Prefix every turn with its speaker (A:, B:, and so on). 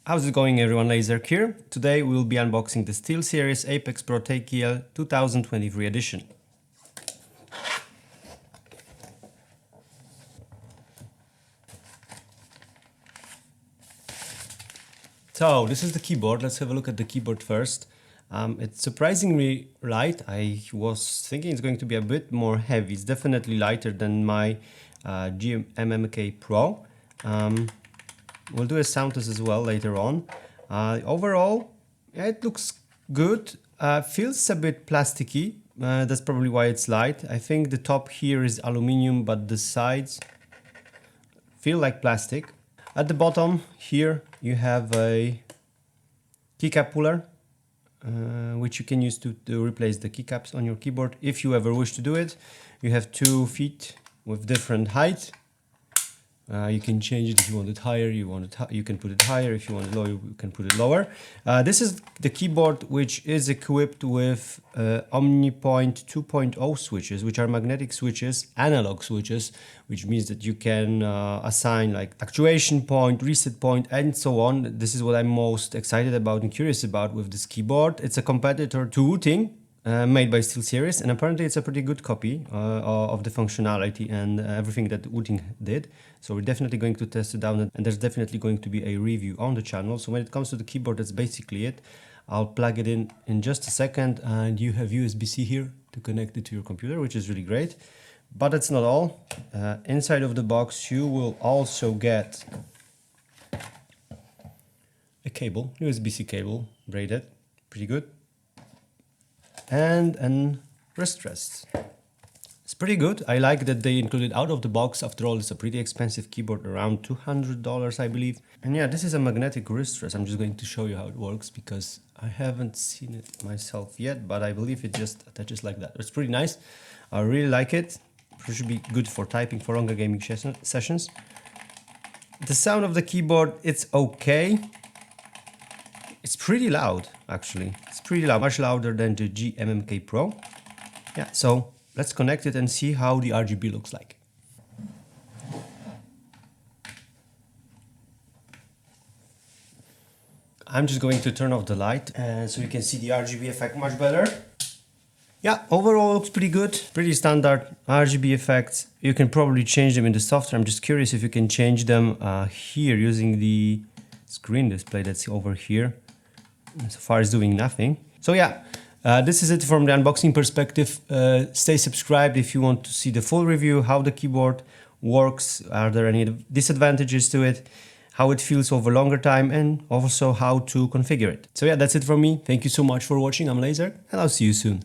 A: How's it going everyone, Laser here. Today we'll be unboxing the SteelSeries Apex Pro TKL 2023 edition. So this is the keyboard. Let's have a look at the keyboard first. It's surprisingly light. I was thinking it's going to be a bit more heavy. It's definitely lighter than my GMMK Pro. We'll do a sound test as well later on. Overall, yeah, it looks good. Feels a bit plasticky. That's probably why it's light. I think the top here is aluminum, but the sides feel like plastic. At the bottom here, you have a keycap puller, which you can use to replace the keycaps on your keyboard if you ever wish to do it. You have 2 feet with different height. You can change it if you want it higher, you can put it higher, if you want it lower, you can put it lower. This is the keyboard which is equipped with OmniPoint 2.0 switches, which are magnetic switches, analog switches, which means that you can assign like actuation point, reset point, and so on. This is what I'm most excited about and curious about with this keyboard. It's a competitor to Wooting, made by SteelSeries, and apparently it's a pretty good copy of the functionality and everything that Wooting did. So we're definitely going to test it out, and there's definitely going to be a review on the channel. So when it comes to the keyboard, that's basically it. I'll plug it in just a second, and you have USB-C here to connect it to your computer, which is really great. But that's not all. Inside of the box, you will also get a cable, USB-C cable, braided, pretty good, and a wrist rest. It's pretty good. I like that they included out of the box. After all, it's a pretty expensive keyboard, around $200 I believe. And yeah, this is a magnetic wrist rest. I'm just going to show you how it works because I haven't seen it myself yet, but I believe it just attaches like that. It's pretty nice. I really like it. It should be good for typing, for longer gaming sessions. The sound of the keyboard, it's okay. It's pretty loud, actually. It's pretty loud, much louder than the GMMK Pro. Yeah, so let's connect it and see how the RGB looks like. I'm just going to turn off the light so you can see the RGB effect much better. Yeah, overall looks pretty good, pretty standard RGB effects. You can probably change them in the software. I'm just curious if you can change them here using the screen display that's over here. So far it's doing nothing. So yeah, this is it from the unboxing perspective. Stay subscribed if you want to see the full review, how the keyboard works, are there any disadvantages to it, how it feels over longer time, and also how to configure it. So yeah, that's it from me. Thank you so much for watching. I'm Laser, and I'll see you soon.